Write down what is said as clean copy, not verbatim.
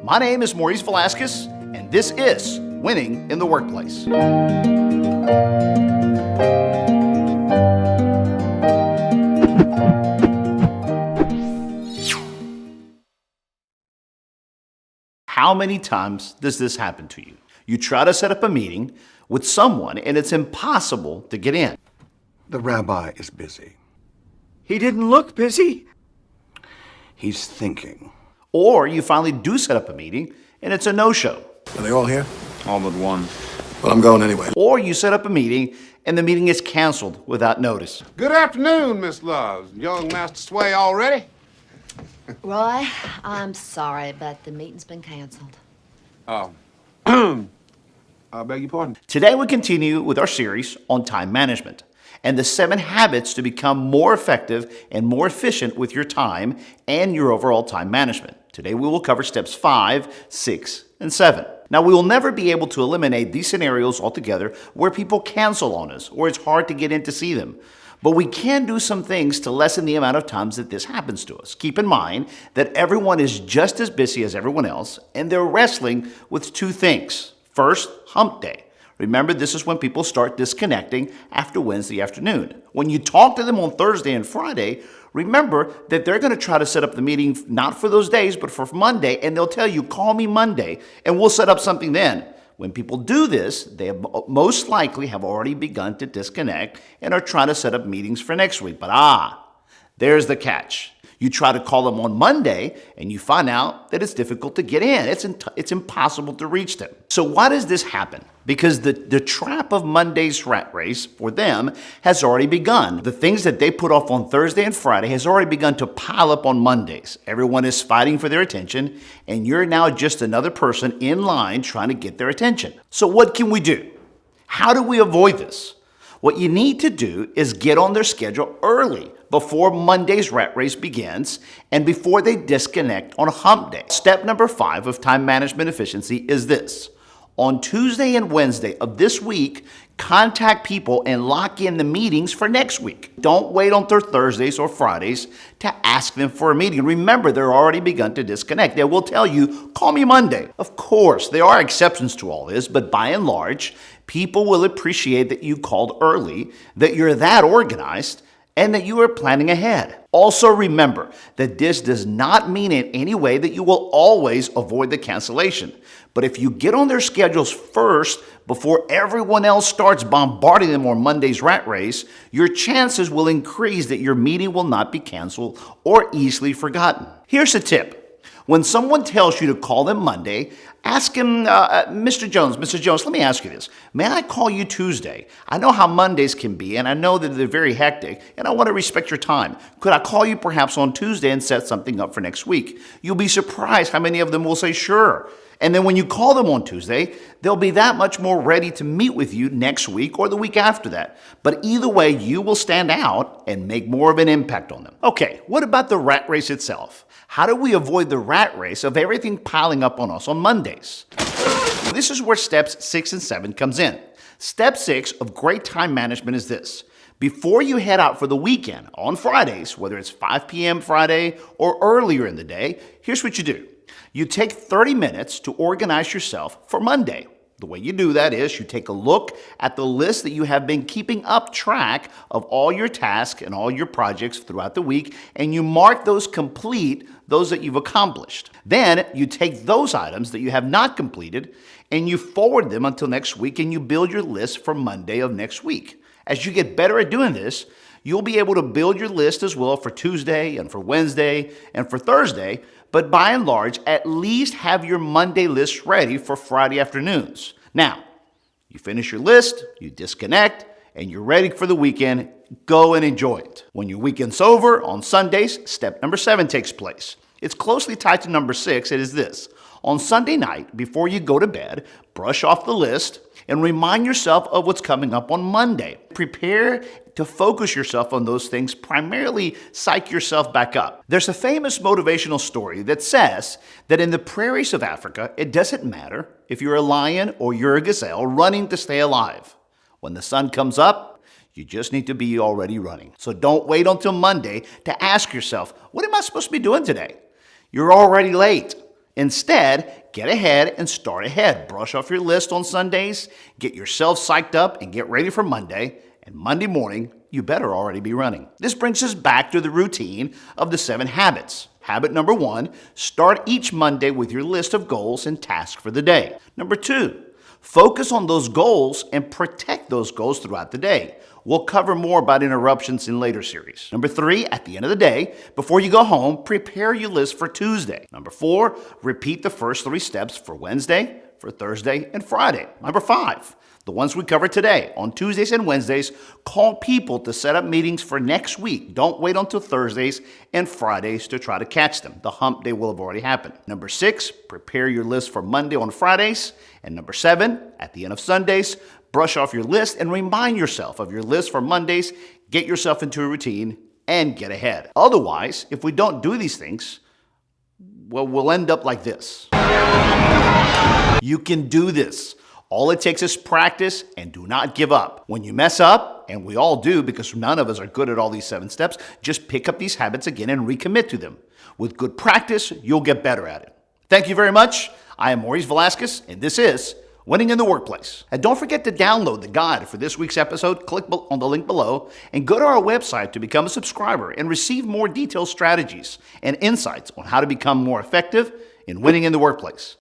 My name is Maurice Velasquez, and this is Winning in the Workplace. How many times does this happen to you? You try to set up a meeting with someone and it's impossible to get in. The rabbi is busy. He didn't look busy. He's thinking. Or you finally do set up a meeting and it's a no-show. Are they all here? All but one. Well, I'm going anyway. Or you set up a meeting and the meeting is canceled without notice. Good afternoon, Miss Loves. Young Master Sway already? Roy, I'm sorry, but the meeting's been canceled. Oh. I beg your pardon. Today we continue with our series on time management and the 7 habits to become more effective and more efficient with your time and your overall time management. Today we will cover steps 5, 6, and 7. Now we will never be able to eliminate these scenarios altogether where people cancel on us or it's hard to get in to see them. But we can do some things to lessen the amount of times that this happens to us. Keep in mind that everyone is just as busy as everyone else and they're wrestling with 2 things. First, hump day. Remember, this is when people start disconnecting after Wednesday afternoon. When you talk to them on Thursday and Friday, remember that they're going to try to set up the meeting not for those days, but for Monday, and they'll tell you, call me Monday, and we'll set up something then. When people do this, they most likely have already begun to disconnect and are trying to set up meetings for next week. But there's the catch. You try to call them on Monday and you find out that it's difficult to get in. It's impossible to reach them. So why does this happen? Because the trap of Monday's rat race for them has already begun. The things that they put off on Thursday and Friday has already begun to pile up on Mondays. Everyone is fighting for their attention and you're now just another person in line trying to get their attention. So what can we do? How do we avoid this? What you need to do is get on their schedule early before Monday's rat race begins and before they disconnect on hump day. Step number 5 of time management efficiency is this. On Tuesday and Wednesday of this week, contact people and lock in the meetings for next week. Don't wait until Thursdays or Fridays to ask them for a meeting. Remember, they're already begun to disconnect. They will tell you, call me Monday. Of course, there are exceptions to all this, but by and large, people will appreciate that you called early, that you're that organized, and that you are planning ahead. Also remember that this does not mean in any way that you will always avoid the cancellation. But if you get on their schedules first before everyone else starts bombarding them on Monday's rat race, your chances will increase that your meeting will not be canceled or easily forgotten. Here's a tip. When someone tells you to call them Monday, ask him, Mr. Jones, let me ask you this. May I call you Tuesday? I know how Mondays can be, and I know that they're very hectic, and I want to respect your time. Could I call you perhaps on Tuesday and set something up for next week? You'll be surprised how many of them will say sure. And then when you call them on Tuesday, they'll be that much more ready to meet with you next week or the week after that. But either way, you will stand out and make more of an impact on them. Okay, what about the rat race itself? How do we avoid the rat race of everything piling up on us on Mondays? This is where steps 6 and 7 comes in. Step 6 of great time management is this. Before you head out for the weekend on Fridays, whether it's 5 p.m. Friday or earlier in the day, here's what you do. You take 30 minutes to organize yourself for Monday. The way you do that is you take a look at the list that you have been keeping up track of all your tasks and all your projects throughout the week, and you mark those complete, those that you've accomplished. Then you take those items that you have not completed and you forward them until next week and you build your list for Monday of next week. As you get better at doing this, you'll be able to build your list as well for Tuesday and for Wednesday and for Thursday, but by and large, at least have your Monday list ready for Friday afternoons. Now, you finish your list, you disconnect, and you're ready for the weekend. Go and enjoy it. When your weekend's over, on Sundays, step number 7 takes place. It's closely tied to number 6. It is this. On Sunday night, before you go to bed, brush off the list and remind yourself of what's coming up on Monday. Prepare to focus yourself on those things, primarily psych yourself back up. There's a famous motivational story that says that in the prairies of Africa, it doesn't matter if you're a lion or you're a gazelle running to stay alive. When the sun comes up, you just need to be already running. So don't wait until Monday to ask yourself, what am I supposed to be doing today? You're already late. Instead, get ahead and start ahead. Brush off your list on Sundays, get yourself psyched up, and get ready for Monday. And Monday morning, you better already be running. This brings us back to the routine of the 7 habits. Habit number 1, start each Monday with your list of goals and tasks for the day. Number 2, focus on those goals and protect those goals throughout the day. We'll cover more about interruptions in later series. Number 3, at the end of the day, before you go home, prepare your list for Tuesday. Number 4, repeat the first 3 steps for Wednesday, for Thursday, and Friday. Number 5, the ones we covered today. On Tuesdays and Wednesdays, call people to set up meetings for next week. Don't wait until Thursdays and Fridays to try to catch them. The hump day will have already happened. Number 6, prepare your list for Monday on Fridays. And number 7, at the end of Sundays, brush off your list and remind yourself of your list for Mondays. Get yourself into a routine and get ahead. Otherwise, if we don't do these things, well, we'll end up like this. You can do this. All it takes is practice, and do not give up. When you mess up, and we all do because none of us are good at all these 7 steps, just pick up these habits again and recommit to them. With good practice, you'll get better at it. Thank you very much. I am Maurice Velasquez, and this is Winning in the Workplace. And don't forget to download the guide for this week's episode. Click on the link below and go to our website to become a subscriber and receive more detailed strategies and insights on how to become more effective in winning in the workplace.